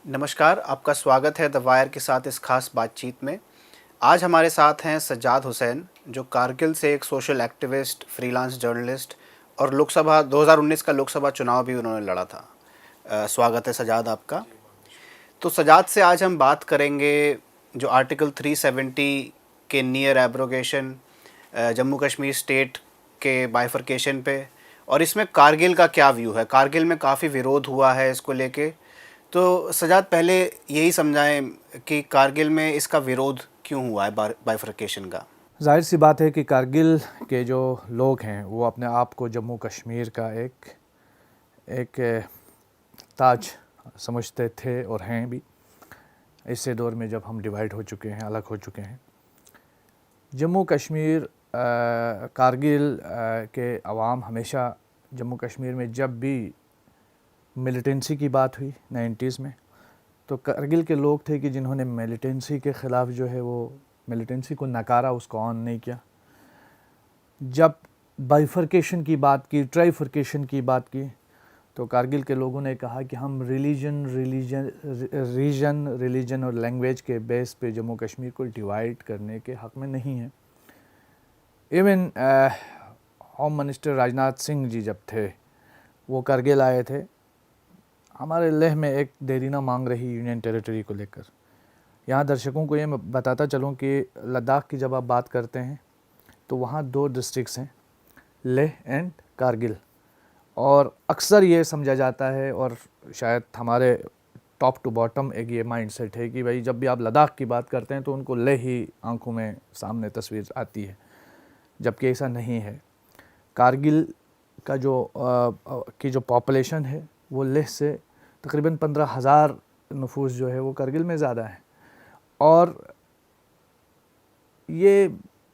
नमस्कार, आपका स्वागत है द वायर के साथ इस खास बातचीत में। आज हमारे साथ हैं सज्जाद हुसैन, जो कारगिल से एक सोशल एक्टिविस्ट, फ्रीलांस जर्नलिस्ट और लोकसभा 2019 का लोकसभा चुनाव भी उन्होंने लड़ा था। स्वागत है सज्जाद आपका। तो सज्जाद से आज हम बात करेंगे जो आर्टिकल 370 के near abrogation, Jammu Kashmir state के बाइफरकेशन पे, और इसमें कारगिल का क्या व्यू है। कारगिल में काफ़ी विरोध हुआ है इसको लेके। तो सजाद, पहले यही समझाएं कि कारगिल में इसका विरोध क्यों हुआ है, बाइफरकेशन का। जाहिर सी बात है कि कारगिल के जो लोग हैं वो अपने आप को जम्मू कश्मीर का एक ताज समझते थे और हैं भी। इस दौर में जब हम डिवाइड हो चुके हैं, अलग हो चुके हैं, जम्मू कश्मीर कारगिल के अवाम हमेशा जम्मू कश्मीर में जब भी मिलिटेंसी की बात हुई 90s में, तो कारगिल के लोग थे कि जिन्होंने मिलिटेंसी के ख़िलाफ़ जो है वो मिलिटेंसी को नकारा, उसको ऑन नहीं किया। जब बाइफरकेशन की बात की, ट्राइफरकेशन की बात की, तो कारगिल के लोगों ने कहा कि हम रिलीजन और लैंग्वेज के बेस पे जम्मू कश्मीर को डिवाइड करने के हक़ में नहीं हैं। Even home minister Rajnath Singh ji जब थे वो कारगिल आए थे, हमारे लेह में एक देरीना मांग रही यूनियन टेरिटरी को लेकर। यहाँ दर्शकों को ये मैं बताता चलूँ कि लद्दाख की जब आप बात करते हैं तो वहाँ 2 डिस्ट्रिक्ट्स हैं, लेह एंड कारगिल, और अक्सर ये समझा जाता है और शायद हमारे टॉप टू बॉटम एक ये माइंडसेट है कि भाई जब भी आप लद्दाख की बात करते हैं तो उनको लेह ही आंखों में सामने तस्वीर आती है, जबकि ऐसा नहीं है। कारगिल का जो पॉपुलेशन है वो लेह से तकरीबन 15,000 नफूस जो है वो कारगिल में ज़्यादा है। और ये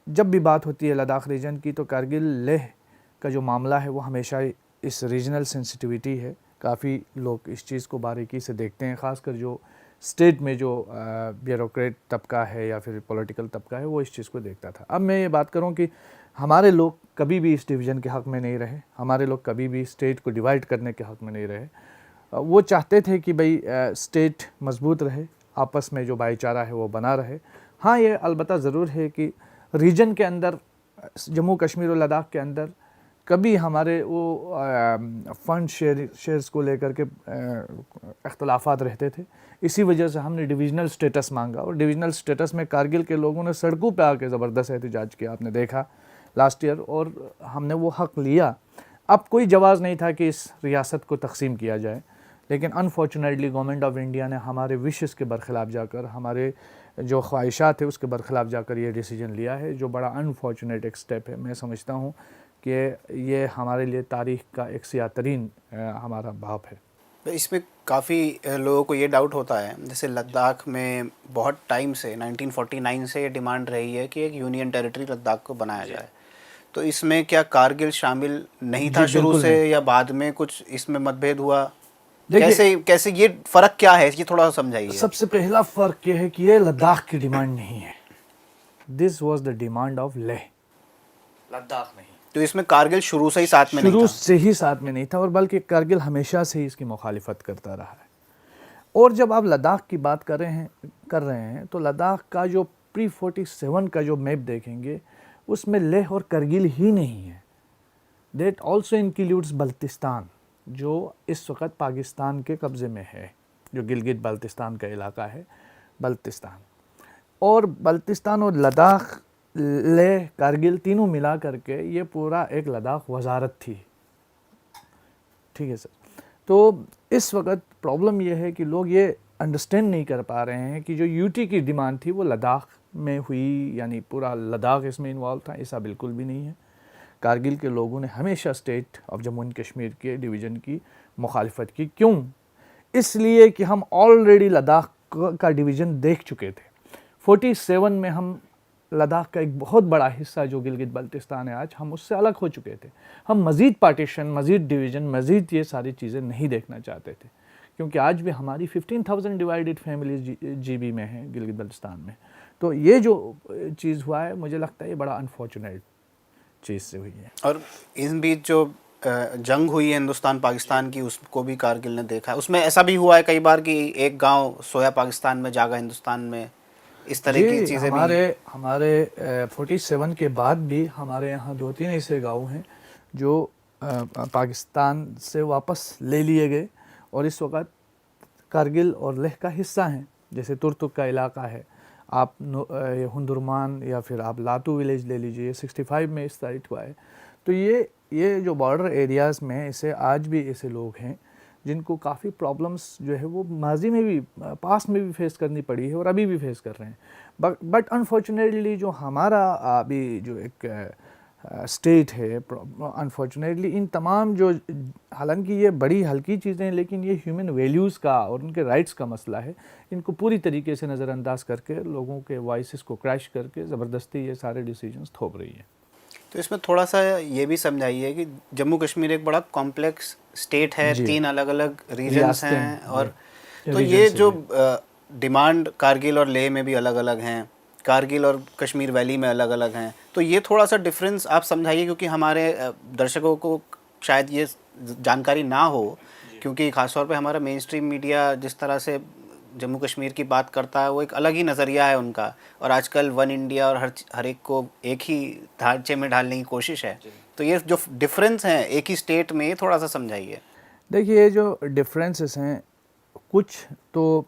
जब भी बात होती है लद्दाख रीजन की, तो कारगिल लेह का जो मामला है वो हमेशा इस रीजनल सेंसिटिविटी है। काफ़ी लोग इस चीज़ को बारीकी से देखते हैं, ख़ासकर जो स्टेट में जो ब्यूरोक्रेट तबका है या फिर पॉलिटिकल तबका है वो इस चीज़ को देखता था। अब मैं ये बात करूँ कि हमारे लोग कभी भी इस डिवीज़न के हक़ में नहीं रहे, हमारे लोग कभी भी स्टेट को डिवाइड करने के हक़ में नहीं रहे। वो चाहते थे कि भाई स्टेट मजबूत रहे, आपस में जो भाईचारा है वो बना रहे। हाँ, ये अलबत्ता ज़रूर है कि रीजन के अंदर, जम्मू कश्मीर और लद्दाख के अंदर कभी हमारे वो फंड शेयर्स को लेकर के अख्तलाफात रहते थे। इसी वजह से हमने डिविजनल स्टेटस मांगा, और डिविजनल स्टेटस में कारगिल के लोगों ने सड़कों पे आके ज़बरदस्त एहतजाज किया, आपने देखा लास्ट ईयर, और हमने वो हक़ लिया। अब कोई जवाज़ नहीं था कि इस रियासत को तकसीम किया जाए, लेकिन अनफॉर्चुनेटली गवर्नमेंट ऑफ इंडिया ने हमारे विशेस के बरखिलाफ़ जाकर, हमारे जो ख्वाहिशात है उसके बरखिलाफ़ जाकर ये डिसीजन लिया है, जो बड़ा अनफॉर्चुनेट एक स्टेप है। मैं समझता हूँ कि ये हमारे लिए तारीख़ का एक सियाह तरीन हमारा बाप है। इसमें काफ़ी लोगों को ये डाउट होता है, जैसे लद्दाख में बहुत टाइम से 1949 से ये डिमांड रही है कि एक यूनियन टेरिटरी लद्दाख को बनाया जाए। तो इसमें क्या कारगिल शामिल नहीं था शुरू से, या बाद में कुछ इसमें मतभेद हुआ? कैसे ये फ़र्क क्या है, ये थोड़ा समझाइए। सबसे पहला फ़र्क ये है कि ये लद्दाख की डिमांड नहीं है, this was the demand of Leh, Ladakh नहीं। तो इसमें कारगिल शुरू से ही साथ में नहीं था? शुरू से ही साथ में नहीं था, और बल्कि कारगिल हमेशा से ही इसकी मुखालिफत करता रहा है। और जब आप लद्दाख की बात कर रहे हैं तो लद्दाख का जो pre-47 का जो मैप देखेंगे उसमें लेह और करगिल ही नहीं है। दैट ऑल्सो इंक्लूड्स बल्तिस्तान, जो इस वक्त पाकिस्तान के कब्ज़े में है, जो गिलगित बल्तिस्तान का इलाका है, बल्तिस्तान। और बल्तिस्तान और लद्दाख, लेह, कारगिल तीनों मिला करके ये पूरा एक लद्दाख वज़ारत थी। ठीक है सर। तो इस वक्त प्रॉब्लम ये है कि लोग ये अंडरस्टैंड नहीं कर पा रहे हैं कि जो यूटी की डिमांड थी वो लद्दाख में हुई, यानी पूरा लद्दाख इसमें इन्वॉल्व था। ऐसा बिल्कुल भी नहीं है। कारगिल के लोगों ने हमेशा state of Jammu and Kashmir के डिवीज़न की मुखालिफत की। क्यों? इसलिए कि हम ऑलरेडी लद्दाख का डिवीज़न देख चुके थे। 47 में हम लद्दाख का एक बहुत बड़ा हिस्सा जो गिलगित बल्तिस्तान है आज, हम उससे अलग हो चुके थे। हम मज़ीद पार्टीशन, मज़ीद डिवीज़न, मज़ीद ये सारी चीज़ें नहीं देखना चाहते थे, क्योंकि आज भी हमारी 15,000 डिवाइडेड फैमिलीज GB में हैं गिलगित बल्तिस्तान में। तो ये जो चीज़ हुआ है, मुझे लगता है ये बड़ा अनफॉर्चुनेट चीज़ से हुई है। और इन बीच जो जंग हुई है हिंदुस्तान पाकिस्तान की, उसको भी कारगिल ने देखा है। उसमें ऐसा भी हुआ है कई बार कि एक गांव सोया पाकिस्तान में जागा हिंदुस्तान में, इस तरह की जी, चीज़ें भी। हमारे हमारे 47 के बाद भी हमारे यहाँ 2-3 ऐसे गांव हैं जो पाकिस्तान से वापस ले लिए गए और इस वक्त कारगिल और लेह का हिस्सा हैं। जैसे तुर्तुक का इलाका है, आप ये हुंदुरमान या फिर आप लातू विलेज ले लीजिए, 65 में इस साइड को आए। तो ये जो बॉर्डर एरियाज़ में ऐसे आज भी ऐसे लोग हैं जिनको काफ़ी प्रॉब्लम्स जो है वो माजी में भी, पास्ट में भी फेस करनी पड़ी है और अभी भी फेस कर रहे हैं। बट अनफॉर्चुनेटली जो हमारा अभी जो एक स्टेट है, अनफॉर्चुनेटली इन तमाम जो, हालांकि ये बड़ी हल्की चीज़ें हैं लेकिन ये ह्यूमन वैल्यूज़ का और उनके राइट्स का मसला है, इनको पूरी तरीके से नज़रअंदाज करके लोगों के वॉइसेस को क्रैश करके ज़बरदस्ती ये सारे डिसीजंस थोप रही है। तो इसमें थोड़ा सा ये भी समझाइए कि जम्मू कश्मीर एक बड़ा कॉम्प्लेक्स स्टेट है, 3 अलग अलग रीजन्स रियासतें हैं, और तो रीजन ये से जो डिमांड कारगिल और लेह में भी अलग अलग हैं, कारगिल और कश्मीर वैली में अलग अलग हैं, तो ये थोड़ा सा डिफरेंस आप समझाइए, क्योंकि हमारे दर्शकों को शायद ये जानकारी ना हो, क्योंकि ख़ासतौर पे हमारा मेन स्ट्रीम मीडिया जिस तरह से जम्मू कश्मीर की बात करता है वो एक अलग ही नज़रिया है उनका, और आजकल वन इंडिया और हर एक को एक ही ढांचे में ढालने की कोशिश है। तो ये जो डिफरेंस हैं एक ही स्टेट में, ये थोड़ा सा समझाइए। देखिए, ये जो डिफरेंसेस हैं, कुछ तो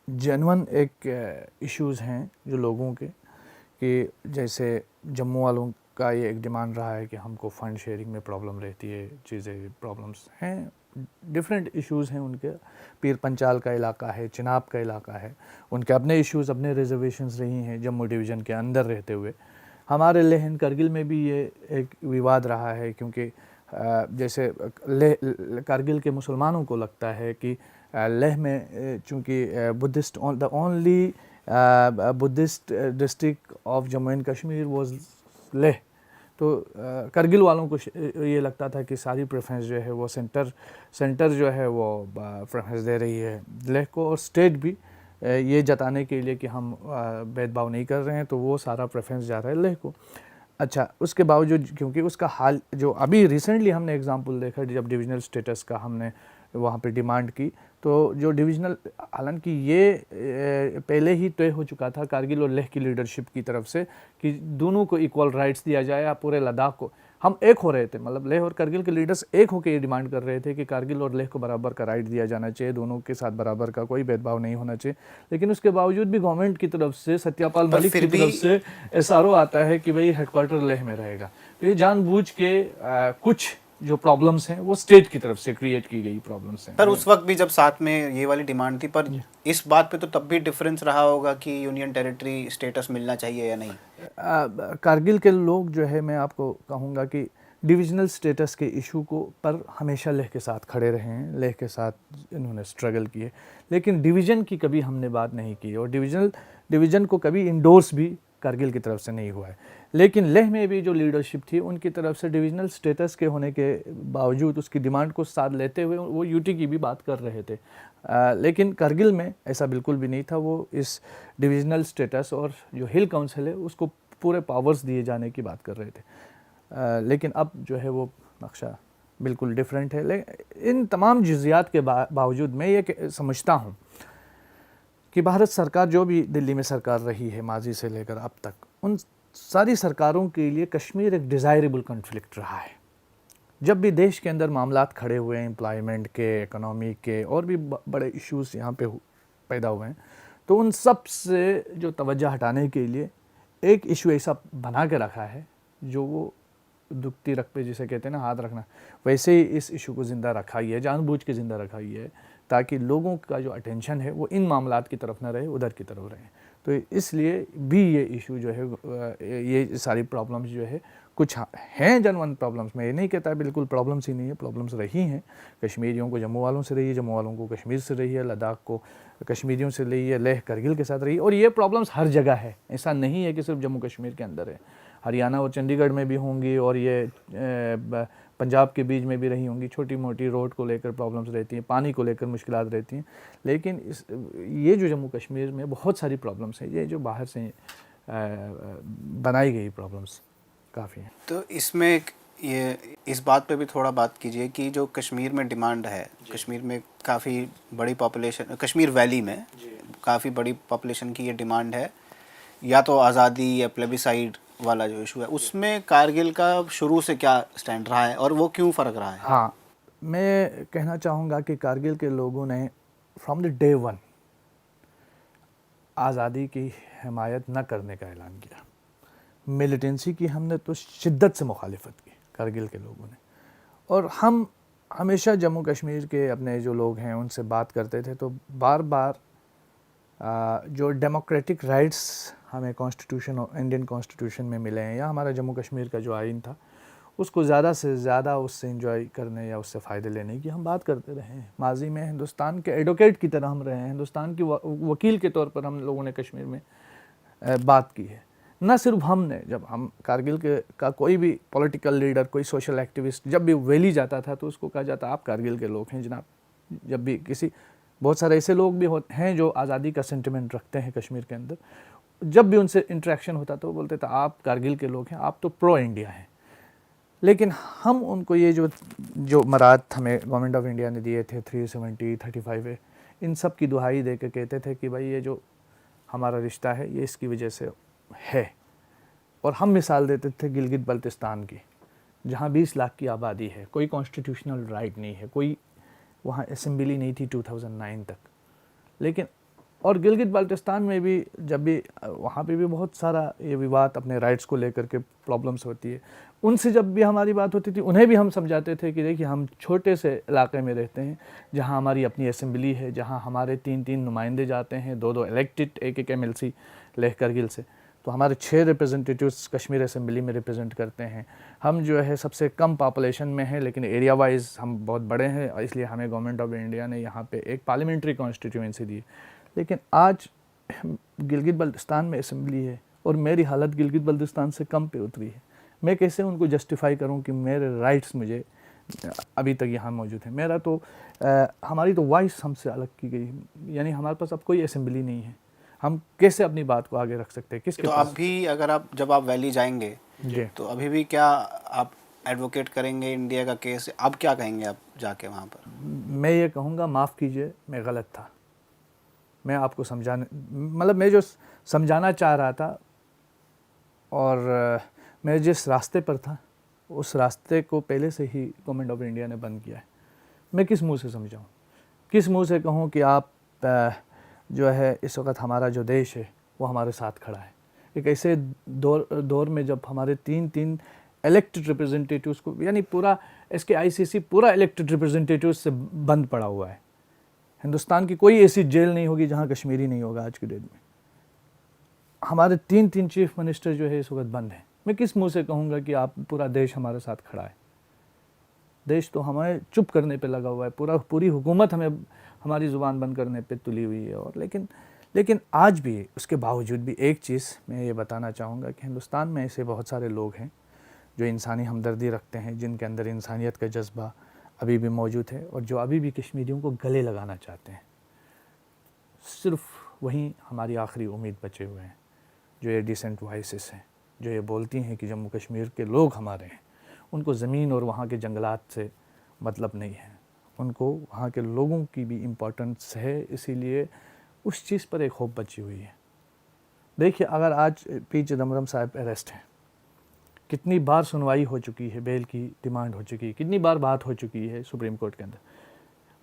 जेन्युइन एक इश्यूज़ हैं जो लोगों के, कि जैसे जम्मू वालों का ये एक डिमांड रहा है कि हमको फ़ंड शेयरिंग में प्रॉब्लम रहती है, चीज़ें प्रॉब्लम्स हैं, डिफरेंट इश्यूज़ हैं उनके। पीर पंचाल का इलाका है, चिनाब का इलाका है, उनके अपने इश्यूज़, अपने रिजर्वेशंस रही हैं जम्मू डिवीज़न के अंदर रहते हुए। हमारे लेह एंड करगिल में भी ये एक विवाद रहा है, क्योंकि जैसे कारगिल के मुसलमानों को लगता है कि लेह में चूँकि Buddhist, the only Buddhist district of Jammu and Kashmir was Leh, तो करगिल वालों को ये लगता था कि सारी प्रेफरेंस जो है वो सेंटर जो है वो प्रेफरेंस दे रही है लेह को, और स्टेट भी ये जताने के लिए कि हम भेदभाव नहीं कर रहे हैं, तो वो सारा प्रेफरेंस जा रहा है लेह को। अच्छा, उसके बावजूद क्योंकि उसका हाल जो अभी रिसेंटली हमने एग्जांपल देखा, जब डिविजनल स्टेटस का हमने वहाँ पे डिमांड की, तो जो डिविजनल, हालांकि ये पहले ही तय हो चुका था कारगिल और लेह की लीडरशिप की तरफ से कि दोनों को इक्वल राइट्स दिया जाए, या पूरे लद्दाख को। हम एक हो रहे थे, मतलब लेह और करगिल के लीडर्स एक होकर ये डिमांड कर रहे थे कि कारगिल और लेह को बराबर का राइट दिया जाना चाहिए, दोनों के साथ बराबर का कोई भेदभाव नहीं होना चाहिए। लेकिन उसके बावजूद भी गवर्नमेंट की तरफ से, सत्यपाल मलिक की तरफ से SRO आता है कि भाई हेडक्वार्टर लेह में रहेगा। तो ये जानबूझ के कुछ जो प्रॉब्लम्स हैं वो स्टेट की तरफ से क्रिएट की गई प्रॉब्लम्स हैं। पर उस वक्त भी जब साथ में ये वाली डिमांड थी, पर इस बात पे तो तब भी डिफरेंस रहा होगा कि यूनियन टेरिटरी स्टेटस मिलना चाहिए या नहीं। कारगिल के लोग जो है, मैं आपको कहूँगा कि डिविजनल स्टेटस के इशू को पर हमेशा लेह के साथ खड़े रहे हैं, लेह के साथ इन्होंने स्ट्रगल किए, लेकिन डिवीज़न की कभी हमने बात नहीं की, और डिवीज़न को कभी इंडोर्स भी कारगिल की तरफ से नहीं हुआ है। लेकिन लेह में भी जो लीडरशिप थी उनकी तरफ से डिविजनल स्टेटस के होने के बावजूद उसकी डिमांड को साथ लेते हुए वो यूटी की भी बात कर रहे थे। लेकिन कारगिल में ऐसा बिल्कुल भी नहीं था, वो इस डिविजनल स्टेटस और जो हिल काउंसिल है उसको पूरे पावर्स दिए जाने की बात कर रहे थे। लेकिन अब जो है वो नक्शा बिल्कुल डिफरेंट है। लेकिन इन तमाम जुज़ियात के बावजूद मैं ये समझता हूँ कि भारत सरकार, जो भी दिल्ली में सरकार रही है माजी से लेकर अब तक, उन सारी सरकारों के लिए कश्मीर एक डिज़ायरेबल कॉन्फ्लिक्ट रहा है। जब भी देश के अंदर मामलात खड़े हुए हैं, एम्प्लॉयमेंट के, इकोनॉमी के, और भी बड़े इश्यूज़ यहाँ पे पैदा हुए हैं, तो उन सब से जो तवज्जो हटाने के लिए एक इशू ऐसा बना के रखा है, जो वो दुखती रख पे जिसे कहते हैं ना, हाथ रखना, वैसे ही इस इशू को ज़िंदा रखा ही है, जानबूझ के ज़िंदा रखा ही है, ताकि लोगों का जो अटेंशन है वो इन मामलात की तरफ ना रहे, उधर की तरफ रहे। तो इसलिए भी ये इशू जो है, ये सारी प्रॉब्लम्स जो है, कुछ हैं जेन्युइन प्रॉब्लम्स, मैं ये नहीं कहता बिल्कुल प्रॉब्लम्स ही नहीं है, प्रॉब्लम्स रही हैं। कश्मीरियों को जम्मू वालों से रही है, जम्मू वालों को कश्मीर से रही है, लद्दाख को कश्मीरियों से रही है, लेह करगिल के साथ रही है, और ये प्रॉब्लम्स हर जगह है, ऐसा नहीं है कि सिर्फ जम्मू कश्मीर के अंदर है। हरियाणा और चंडीगढ़ में भी होंगी, और ये पंजाब के बीच में भी रही होंगी। छोटी मोटी रोड को लेकर प्रॉब्लम्स रहती हैं, पानी को लेकर मुश्किलात रहती हैं, लेकिन ये जो जम्मू कश्मीर में बहुत सारी प्रॉब्लम्स हैं, ये जो बाहर से बनाई गई प्रॉब्लम्स काफ़ी हैं। तो इसमें ये इस बात पे भी थोड़ा बात कीजिए कि जो कश्मीर में डिमांड है, कश्मीर में काफ़ी बड़ी पॉपुलेशन, कश्मीर वैली में काफ़ी बड़ी पॉपुलेशन की ये डिमांड है, या तो आज़ादी या प्लेबिसाइड वाला जो इशू है, उसमें कारगिल का शुरू से क्या स्टैंड रहा है और वो क्यों फ़र्क रहा है? हाँ, मैं कहना चाहूँगा कि कारगिल के लोगों ने फ्रॉम द डे वन आज़ादी की हिमायत न करने का ऐलान किया। मिलिटेंसी की हमने तो शिद्दत से मुखालिफत की कारगिल के लोगों ने, और हम हमेशा जम्मू कश्मीर के अपने जो लोग हैं उनसे बात करते थे तो बार बार जो डेमोक्रेटिक राइट्स हमें कॉन्स्टिट्यूशन, इंडियन कॉन्स्टिट्यूशन में मिले हैं, या हमारा जम्मू कश्मीर का जो आइन था, उसको ज़्यादा से ज़्यादा उससे इंजॉय करने या उससे फ़ायदे लेने की हम बात करते रहे हैं। माजी में हिंदुस्तान के एडवोकेट की तरह हम रहे हैं, हिंदुस्तान की वकील के तौर पर हम लोगों ने कश्मीर में बात की है। न सिर्फ हमने, जब हम कारगिल का कोई भी पॉलिटिकल लीडर, कोई सोशल एक्टिविस्ट जब भी वैली जाता था तो उसको कहा जाता आप कारगिल के लोग हैं जनाब। जब भी किसी, बहुत सारे ऐसे लोग भी हैं जो आज़ादी का सेंटिमेंट रखते हैं कश्मीर के अंदर, जब भी उनसे इंटरेक्शन होता तो वो बोलते थे आप कारगिल के लोग हैं, आप तो प्रो इंडिया हैं। लेकिन हम उनको ये जो मराद हमें गवर्नमेंट ऑफ इंडिया ने दिए थे 370, 35A, इन सब की दुहाई दे के कहते थे कि भाई ये जो हमारा रिश्ता है ये इसकी वजह से है। और हम मिसाल देते थे गिलगित बल्तिस्तान की, जहाँ 20 लाख की आबादी है, कोई कॉन्स्टिट्यूशनल राइट नहीं है, कोई वहाँ असेंबली नहीं थी 2009 तक। लेकिन और गिलगित बाल्टिस्तान में भी जब भी वहाँ पे भी बहुत सारा ये विवाद अपने राइट्स को लेकर के प्रॉब्लम्स होती है। उनसे जब भी हमारी बात होती थी उन्हें भी हम समझाते थे कि देखिए हम छोटे से इलाके में रहते हैं जहाँ हमारी अपनी असेंबली है, जहाँ हमारे 3-3 नुमाइंदे जाते हैं, 2-2 इलेक्टेड, एक MLC लेह करगिल से, तो हमारे 6 रिप्रेजेंटेटिव्स कश्मीर असेंबली में रिप्रेजेंट करते हैं। हम जो है सबसे कम पॉपुलेशन में हैं, लेकिन एरिया वाइज हम बहुत बड़े हैं, इसलिए हमें गवर्नमेंट ऑफ इंडिया ने यहाँ पे एक पार्लियामेंट्री कॉन्स्टिट्यूएंसी दी। लेकिन आज गिलगित बल्तिस्तान में असेंबली है और मेरी हालत गिलगित बल्तिस्तान से कम पे उतरी है। मैं कैसे उनको जस्टिफाई करूं कि मेरे राइट्स मुझे अभी तक यहाँ मौजूद है। मेरा तो हमारी तो वॉइस हमसे अलग की गई, यानी हमारे पास अब कोई असेंबली नहीं है। हम कैसे अपनी बात को आगे रख सकते हैं? किसके तो पास? अभी अगर आप, जब आप वैली जाएंगे तो अभी भी क्या आप एडवोकेट करेंगे इंडिया का केस? अब क्या कहेंगे आप जाके वहाँ पर? मैं ये कहूँगा माफ़ कीजिए, मैं गलत था। मैं आपको समझाने, मतलब मैं जो समझाना चाह रहा था और मैं जिस रास्ते पर था उस रास्ते को पहले से ही गवर्नमेंट ऑफ इंडिया ने बंद किया है। मैं किस मुंह से समझाऊं, किस मुंह से कहूं कि आप जो है इस वक्त हमारा जो देश है वो हमारे साथ खड़ा है। एक ऐसे दौर में जब हमारे 3-3 इलेक्टेड रिप्रेजेंटेटिव्स को, यानी पूरा इसके ICC पूरा इलेक्टेड रिप्रेजेंटेटिव्स से बंद पड़ा हुआ है। हिंदुस्तान की कोई ऐसी जेल नहीं होगी जहाँ कश्मीरी नहीं होगा आज की डेट में। हमारे 3-3 चीफ मिनिस्टर जो है इस वक्त बंद हैं। मैं किस मुंह से कहूँगा कि आप पूरा देश हमारे साथ खड़ा है? देश तो हमें चुप करने पे लगा हुआ है, पूरी हुकूमत हमें हमारी ज़ुबान बंद करने पे तुली हुई है। और लेकिन आज भी उसके बावजूद भी एक चीज़ मैं ये बताना चाहूँगा कि हिंदुस्तान में ऐसे बहुत सारे लोग हैं जो इंसानी हमदर्दी रखते हैं, जिनके अंदर इंसानियत का जज्बा अभी भी मौजूद है और जो अभी भी कश्मीरियों को गले लगाना चाहते हैं। सिर्फ वहीं हमारी आखिरी उम्मीद बचे हुए हैं, जो ये डिसेंट वॉइसेस हैं, जो ये बोलती हैं कि जम्मू कश्मीर के लोग हमारे हैं। उनको ज़मीन और वहाँ के जंगलात से मतलब नहीं है, उनको वहाँ के लोगों की भी इम्पोर्टेंस है। इसीलिए उस चीज़ पर एक होप बची हुई है। देखिए, अगर आज P चिदम्बरम साहब अरेस्ट हैं, कितनी बार सुनवाई हो चुकी है, बेल की डिमांड हो चुकी है, कितनी बार बात हो चुकी है सुप्रीम कोर्ट के अंदर।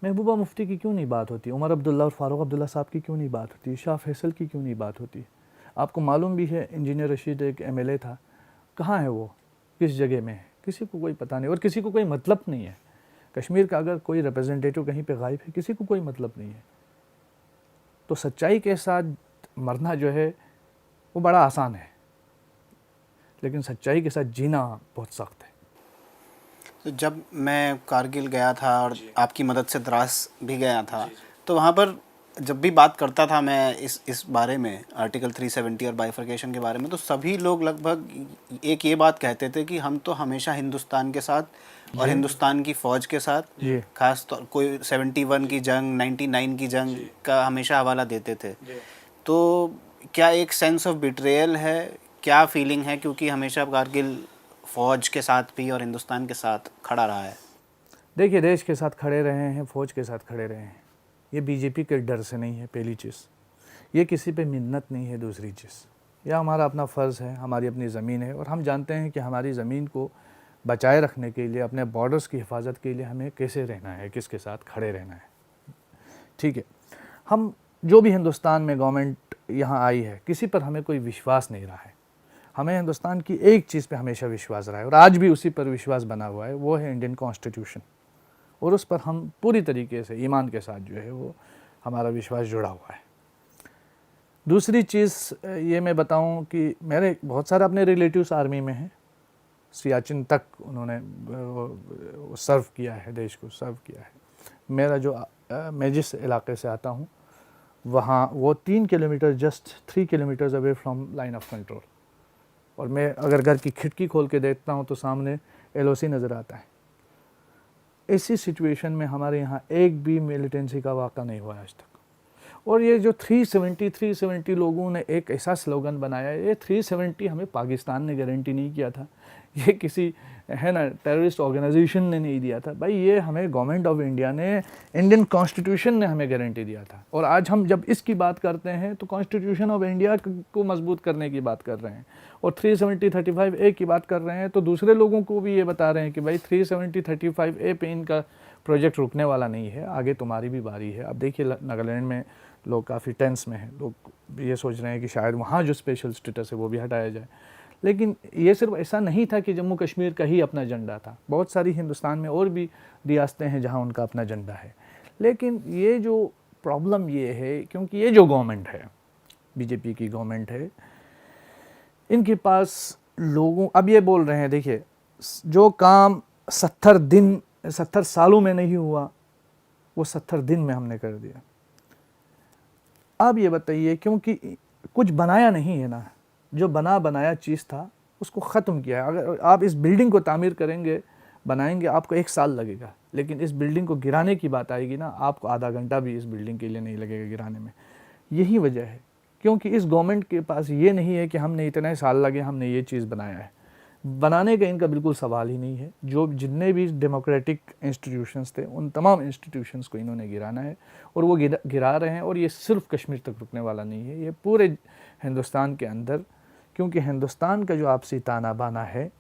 महबूबा मुफ्ती की क्यों नहीं बात होती? उमर अब्दुल्ला और फारूक अब्दुल्ला साहब की क्यों नहीं बात होती? शाह फैसल की क्यों नहीं बात होती? आपको मालूम भी है इंजीनियर रशीद एक MLA था, कहाँ है वो, किस जगह में है? किसी को कोई पता नहीं और किसी को कोई मतलब नहीं है। कश्मीर का अगर कोई रिप्रेजेंटेटिव कहीं पे गायब है, किसी को कोई मतलब नहीं है। तो सच्चाई के साथ मरना जो है वो बड़ा आसान है, लेकिन सच्चाई के साथ जीना बहुत सख्त है। तो जब मैं कारगिल गया था और आपकी मदद से द्रास भी गया था, तो वहाँ पर जब भी बात करता था मैं इस बारे में, आर्टिकल 370 और बाइफर्केशन के बारे में, तो सभी लोग लगभग एक ये बात कहते थे कि हम तो हमेशा हिंदुस्तान के साथ और हिंदुस्तान की फ़ौज के साथ, खास तौर कोई 71 की जंग, 99 की जंग का हमेशा हवाला देते थे। तो क्या एक सेंस ऑफ बिट्रेयल है, क्या फीलिंग है, क्योंकि हमेशा कारगिल फ़ौज के साथ भी और हिंदुस्तान के साथ खड़ा रहा है। देखिए, देश के साथ खड़े रहे हैं, फ़ौज के साथ खड़े रहे हैं। ये बीजेपी के डर से नहीं है, पहली चीज़। ये किसी पे मिन्नत नहीं है, दूसरी चीज़। यह हमारा अपना फ़र्ज़ है, हमारी अपनी ज़मीन है और हम जानते हैं कि हमारी ज़मीन को बचाए रखने के लिए, अपने बॉर्डर्स की हिफाजत के लिए हमें कैसे रहना है, किसके साथ खड़े रहना है। ठीक है, हम जो भी हिंदुस्तान में गवर्नमेंट यहाँ आई है, किसी पर हमें कोई विश्वास नहीं रहा है। हमें हिंदुस्तान की एक चीज़ पे हमेशा विश्वास रहा है और आज भी उसी पर विश्वास बना हुआ है, वो है इंडियन कॉन्स्टिट्यूशन। और उस पर हम पूरी तरीके से ईमान के साथ जो है वो हमारा विश्वास जुड़ा हुआ है। दूसरी चीज़ ये मैं बताऊं कि मेरे बहुत सारे अपने रिलेटिव्स आर्मी में हैं, सियाचिन तक उन्होंने सर्व किया है, देश को सर्व किया है। मेरा जो मैं जिस इलाके से आता हूँ वहाँ वो 3 kilometre, just 3 kilometres away from line of control, और मैं अगर घर की खिड़की खोल के देखता हूँ तो सामने LOC नज़र आता है। ऐसी सिचुएशन में हमारे यहाँ एक भी मिलिटेंसी का वाक़ा नहीं हुआ आज तक। और ये जो 370 लोगों ने एक ऐसा स्लोगन बनाया, ये 370 हमें पाकिस्तान ने गारंटी नहीं किया था, ये किसी है ना टेररिस्ट ऑर्गेनाइजेशन ने नहीं दिया था भाई, ये हमें गवर्नमेंट ऑफ इंडिया ने, इंडियन कॉन्स्टिट्यूशन ने हमें गारंटी दिया था। और आज हम जब इसकी बात करते हैं तो कॉन्स्टिट्यूशन ऑफ इंडिया को मजबूत करने की बात कर रहे हैं और 370-35A की बात कर रहे हैं, तो दूसरे लोगों को भी ये बता रहे हैं कि भाई 370-35A पे इनका प्रोजेक्ट रुकने वाला नहीं है, आगे तुम्हारी भी बारी है। अब देखिए नागालैंड में लोग काफ़ी टेंस में हैं, लोग ये सोच रहे हैं कि शायद वहाँ जो स्पेशल स्टेटस है वो भी हटाया जाए। लेकिन ये सिर्फ ऐसा नहीं था कि जम्मू कश्मीर का ही अपना एजेंडा था, बहुत सारी हिंदुस्तान में और भी रियासतें हैं जहाँ उनका अपना एजेंडा है। लेकिन ये जो प्रॉब्लम ये है, क्योंकि ये जो गवर्नमेंट है, बीजेपी की गवर्नमेंट है, इनके पास लोगों, अब ये बोल रहे हैं देखिए जो काम 70 सालों में नहीं हुआ वो 70 दिन में हमने कर दिया। अब ये बताइए, क्योंकि कुछ बनाया नहीं है ना, जो बनाया चीज़ था उसको ख़त्म किया है। अगर आप इस बिल्डिंग को तामीर करेंगे, बनाएंगे, आपको 1 साल लगेगा, लेकिन इस बिल्डिंग को गिराने की बात आएगी ना, आपको आधा घंटा भी इस बिल्डिंग के लिए नहीं लगेगा गिराने में। यही वजह है, क्योंकि इस गवर्नमेंट के पास ये नहीं है कि हमने इतने साल लगे, हमने ये चीज़ बनाया है। बनाने का इनका बिल्कुल सवाल ही नहीं है। जो जितने भी डेमोक्रेटिक इंस्टीट्यूशंस थे, उन तमाम इंस्टीट्यूशंस को इन्होंने गिराना है और वो गिरा रहे हैं। और ये सिर्फ कश्मीर तक रुकने वाला नहीं है, ये पूरे हिंदुस्तान के अंदर, क्योंकि हिंदुस्तान का जो आपसी ताना बाना है,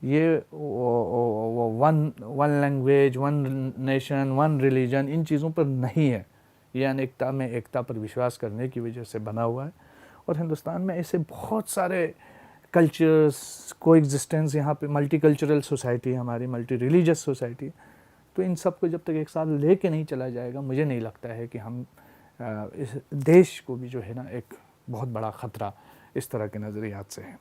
ये वो one language, one nation, one religion, इन चीज़ों पर नहीं है। ये अनेकता में एकता पर विश्वास करने की वजह से बना हुआ है। और हिंदुस्तान में ऐसे बहुत सारे कल्चर्स को एग्जिस्टेंस, यहाँ पे मल्टी कल्चरल सोसाइटी, हमारी मल्टी रिलीजियस सोसाइटी, तो इन सब को जब तक 1 साल लेके नहीं चला जाएगा, मुझे नहीं लगता है कि हम इस देश को भी जो है ना एक बहुत बड़ा ख़तरा इस तरह के नज़रियात से है।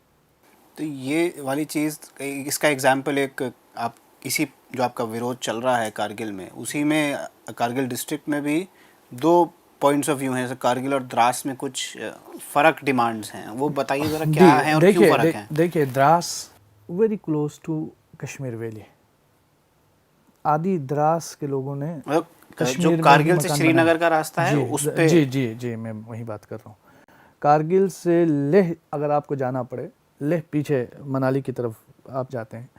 तो ये वाली चीज़, इसका एग्जाम्पल एक, आप इसी जो आपका विरोध चल रहा है कारगिल में, उसी में कारगिल डिस्ट्रिक्ट में भी 2 पॉइंट्स ऑफ व्यू हैं, जैसे कारगिल और द्रास में कुछ फ़र्क डिमांड्स हैं, वो बताइए ज़रा क्या है और क्यों फ़र्क है। देखिए Dras very close to Kashmir valley. आदि द्रास के लोगों ने जो कारगिल से श्रीनगर का रास्ता है उस पे, जी मैं वही बात कर रहा हूँ। कारगिल से लेह अगर आपको जाना पड़े, लेह पीछे मनाली की तरफ आप जाते हैं,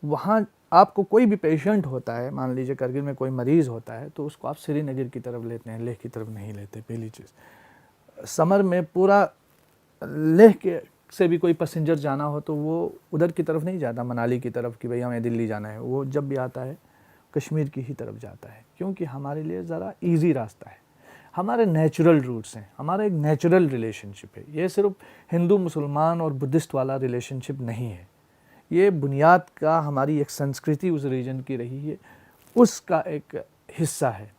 वहाँ आपको कोई भी पेशेंट होता है, मान लीजिए कारगिल में कोई मरीज़ होता है, तो उसको आप श्रीनगर की तरफ लेते हैं, लेह की तरफ नहीं लेते। पहली चीज़, समर में पूरा लेह के से भी कोई पैसेंजर जाना हो तो वो उधर की तरफ नहीं जाता, मनाली की तरफ कि भाई हमें दिल्ली जाना है। वो जब भी आता है कश्मीर की ही तरफ जाता है, क्योंकि हमारे लिए ज़रा इजी रास्ता है, हमारे नेचुरल रूट्स हैं, हमारा एक नेचुरल रिलेशनशिप है। ये सिर्फ हिंदू मुसलमान और बुद्धिस्ट वाला रिलेशनशिप नहीं है, ये बुनियाद का हमारी एक संस्कृति उस रीजन की रही है, उसका एक हिस्सा है।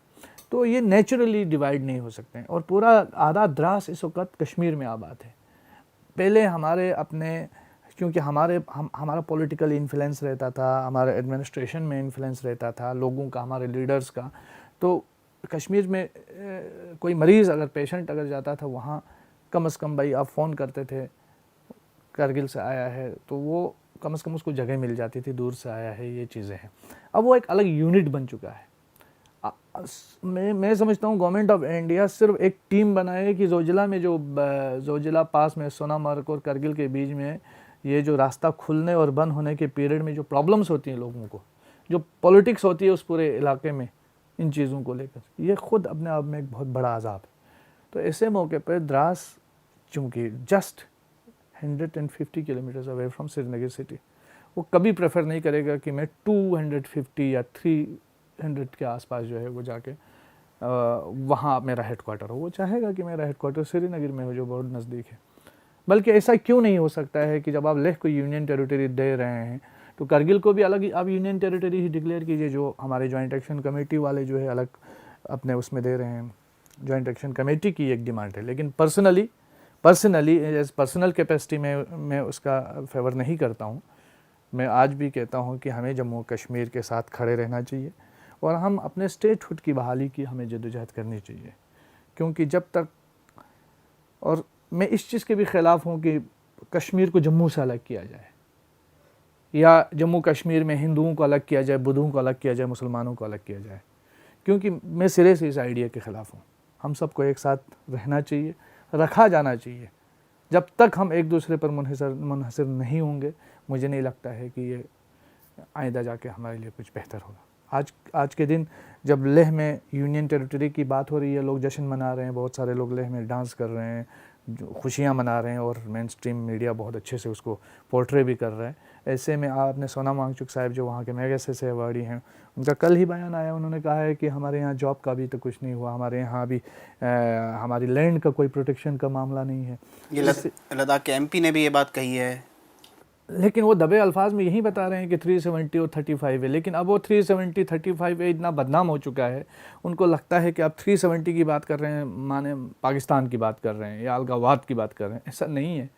तो ये नेचुरली डिवाइड नहीं हो सकते हैं। और पूरा आधा द्रास इस वक्त कश्मीर में आबाद है। पहले हमारे अपने, क्योंकि हमारा पॉलिटिकल इन्फ्लुएंस रहता था, हमारे एडमिनिस्ट्रेशन में इन्फ्लुएंस रहता था लोगों का, हमारे लीडर्स का, तो कश्मीर में कोई मरीज़ अगर पेशेंट अगर जाता था वहाँ, कम से कम भाई आप फ़ोन करते थे कारगिल से आया है, तो वो कम से कम उसको जगह मिल जाती थी, दूर से आया है, ये चीज़ें हैं। अब वो एक अलग यूनिट बन चुका है। मैं समझता हूँ गवर्नमेंट ऑफ इंडिया सिर्फ एक टीम बनाए कि जोजिला में, जो जोजिला पास में सोनामर्ग और करगिल के बीच में ये जो रास्ता खुलने और बंद होने के पीरियड में जो प्रॉब्लम्स होती हैं लोगों को, जो पॉलिटिक्स होती है उस पूरे इलाके में इन चीज़ों को लेकर, ये खुद अपने आप में एक बहुत बड़ा अजाब है। तो ऐसे मौके पर द्रास चूँकि just 150 kilometres away from Srinagar city, वो कभी प्रेफर नहीं करेगा कि मैं 250 या 300 के आसपास जो है वो जाके वहाँ मेरा हेडक्वार्टर हो। वो चाहेगा कि मेरा हेडक्वार्टर श्रीनगर में हो, जो बहुत नज़दीक है। बल्कि ऐसा क्यों नहीं हो सकता है कि जब आप लेह को यूनियन टेरिटरी दे रहे हैं तो करगिल को भी अलग आप यूनियन टेरिटरी ही डिक्लेयर कीजिए, जो हमारे जॉइंट एक्शन कमेटी वाले जो है अलग अपने उसमें दे रहे हैं। जॉइंट एक्शन कमेटी की एक डिमांड है, लेकिन पर्सनली एज पर्सनल कैपेसिटी में मैं उसका फेवर नहीं करता हूँ। मैं आज भी कहता हूँ कि हमें जम्मू कश्मीर के साथ खड़े रहना चाहिए और हम अपने स्टेटहुड की बहाली की हमें जद्दोजहद करनी चाहिए, क्योंकि जब तक, और मैं इस चीज़ के भी ख़िलाफ़ हूँ कि कश्मीर को जम्मू से अलग किया जाए या जम्मू कश्मीर में हिंदुओं को अलग किया जाए, बुद्धों को अलग किया जाए, मुसलमानों को अलग किया जाए, क्योंकि मैं सिरे से इस आइडिया के ख़िलाफ़ हूँ। हम सबको एक साथ रहना चाहिए, रखा जाना चाहिए। जब तक हम एक दूसरे पर मुनहसर नहीं होंगे, मुझे नहीं लगता है कि ये आइंदा जाके हमारे लिए कुछ बेहतर होगा। आज के दिन जब लेह में यूनियन टेरिटरी की बात हो रही है, लोग जश्न मना रहे हैं, बहुत सारे लोग लेह में डांस कर रहे हैं, जो खुशियाँ मना रहे हैं, और मेन स्ट्रीम मीडिया बहुत अच्छे से उसको पोर्ट्रे भी कर रहा है। ऐसे में आपने सोनम वांगचुक साहब जो वहाँ के मैगसेसे अवार्डी हैं, उनका कल ही बयान आया, उन्होंने कहा है कि हमारे यहाँ जॉब का भी तो कुछ नहीं हुआ, हमारे यहाँ भी हमारी लैंड का कोई प्रोटेक्शन का मामला नहीं है। ये लद्दाख के एमपी ने भी ये बात कही है, लेकिन वो दबे अल्फाज में यही बता रहे हैं कि 370 और 35 है, लेकिन अब वो 370 35 इतना बदनाम हो चुका है, उनको लगता है कि आप 370 की बात कर रहे हैं माने पाकिस्तान की बात कर रहे हैं या अलगावाद की बात कर रहे हैं। ऐसा नहीं है।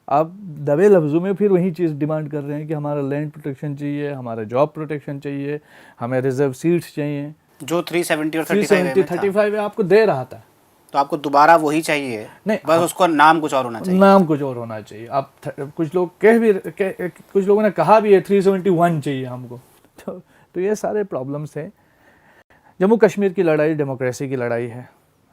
आप दबे लफ्ज़ों में फिर वही चीज़ डिमांड कर रहे हैं कि हमारा लैंड प्रोटेक्शन चाहिए, हमारा जॉब प्रोटेक्शन चाहिए, हमें रिजर्व सीट्स चाहिए। जो 370 और 35 आपको दे रहा था, तो आपको दोबारा वही चाहिए? नहीं, बस उसका नाम कुछ और होना चाहिए। नाम कुछ और होना चाहिए। आप कुछ लोग कुछ लोगों ने कहा भी है 371 चाहिए हमको। तो ये सारे प्रॉब्लम्स हैं। जम्मू कश्मीर की लड़ाई डेमोक्रेसी की लड़ाई है,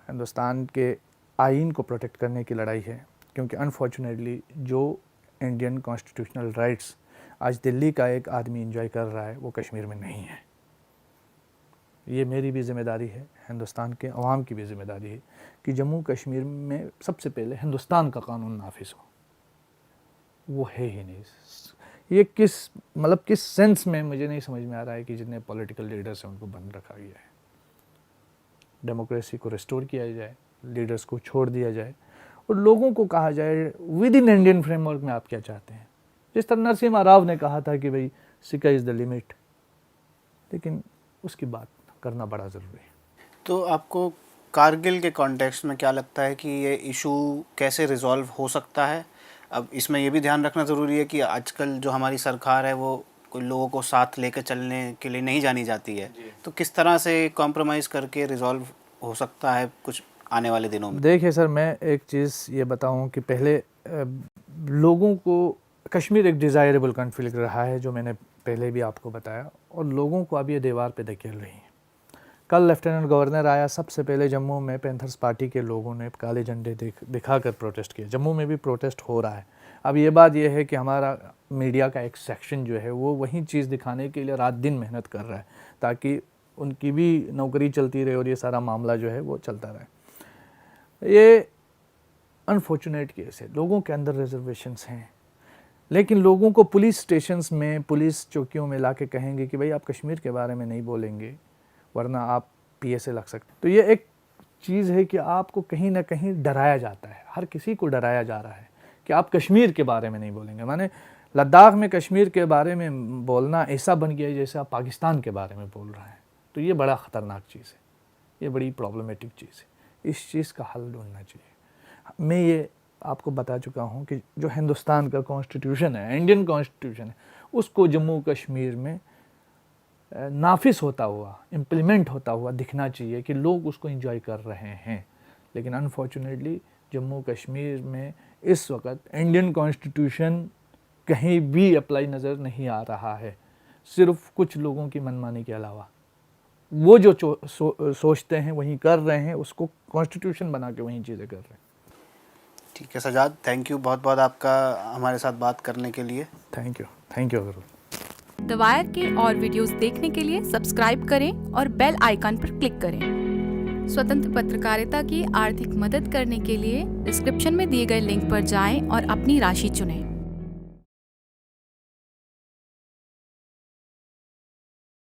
हिंदुस्तान के आइन को प्रोटेक्ट करने की लड़ाई है, क्योंकि अनफॉर्चुनेटली जो इंडियन कॉन्स्टिट्यूशनल राइट्स आज दिल्ली का एक आदमी एंजॉय कर रहा है वो कश्मीर में नहीं है। ये मेरी भी जिम्मेदारी है, हिंदुस्तान के अवाम की भी जिम्मेदारी है कि जम्मू कश्मीर में सबसे पहले हिंदुस्तान का कानून नाफिज हो। वो है ही नहीं। ये किस सेंस में मुझे नहीं समझ में आ रहा है कि जितने पॉलिटिकल लीडर्स हैं उनको बंद रखा गया है। डेमोक्रेसी को रिस्टोर किया जाए, लीडर्स को छोड़ दिया जाए और लोगों को कहा जाए विद इन इंडियन फ्रेमवर्क में आप क्या चाहते हैं। जिस तरह नरसिम्हा राव ने कहा था कि भाई सिक्का इज़ द लिमिट, लेकिन उसकी बात करना बड़ा ज़रूरी है। तो आपको कारगिल के कॉन्टेक्स्ट में क्या लगता है कि ये इशू कैसे रिजॉल्व हो सकता है? अब इसमें ये भी ध्यान रखना ज़रूरी है कि आजकल जो हमारी सरकार है वो कोई लोगों को साथ लेकर चलने के लिए नहीं जानी जाती है, तो किस तरह से कॉम्प्रोमाइज़ करके रिजॉल्व हो सकता है कुछ आने वाले दिनों में? देखिए सर, मैं एक चीज़ ये बताऊं कि पहले लोगों को कश्मीर एक डिज़ायरेबल कॉन्फ्लिक्ट रहा है, जो मैंने पहले भी आपको बताया, और लोगों को अब ये दीवार पे धकेल रही है। कल लेफ्टिनेंट गवर्नर आया, सबसे पहले जम्मू में पैंथर्स पार्टी के लोगों ने काले झंडे दिखाकर प्रोटेस्ट किया। जम्मू में भी प्रोटेस्ट हो रहा है। अब ये बात यह है कि हमारा मीडिया का एक सेक्शन जो है वो वही चीज़ दिखाने के लिए रात दिन मेहनत कर रहा है ताकि उनकी भी नौकरी चलती रहे और ये सारा मामला जो है वो चलता रहे। ये अनफॉर्चुनेट केस है। लोगों के अंदर रिजर्वेशंस हैं, लेकिन लोगों को पुलिस स्टेशंस में, पुलिस चौकियों में लाके कहेंगे कि भाई आप कश्मीर के बारे में नहीं बोलेंगे वरना आप PSA लग सकते। तो ये एक चीज़ है कि आपको कहीं ना कहीं डराया जाता है, हर किसी को डराया जा रहा है कि आप कश्मीर के बारे में नहीं बोलेंगे। माने लद्दाख में कश्मीर के बारे में बोलना ऐसा बन गया है जैसे आप पाकिस्तान के बारे में बोल रहे हैं। तो ये बड़ा ख़तरनाक चीज़ है, ये बड़ी प्रॉब्लमेटिक चीज़ है। इस चीज़ का हल ढूंढना चाहिए। मैं ये आपको बता चुका हूँ कि जो हिंदुस्तान का कॉन्स्टिट्यूशन है, इंडियन कॉन्स्टिट्यूशन है, उसको जम्मू कश्मीर में नाफिस होता हुआ, इम्प्लीमेंट होता हुआ दिखना चाहिए कि लोग उसको एंजॉय कर रहे हैं। लेकिन अनफॉर्चुनेटली जम्मू कश्मीर में इस वक्त इंडियन कॉन्स्टिट्यूशन कहीं भी अप्लाई नज़र नहीं आ रहा है, सिर्फ कुछ लोगों की मनमानी के अलावा। वो जो सोचते हैं वहीं कर रहे हैं, उसको कॉन्स्टिट्यूशन बना के वहीं चीज़ें कर रहे हैं। ठीक है सजाद, थैंक यू बहुत बहुत आपका हमारे साथ बात करने के लिए। Thank you Arun. The wire के और वीडियोस देखने के लिए सब्सक्राइब करें और बेल आइकन पर क्लिक करें। स्वतंत्र पत्रकारिता की आर्थिक मदद करने के लिए डिस्क्रिप्शन में दिए गए लिंक पर जाएं और अपनी राशि चुनें।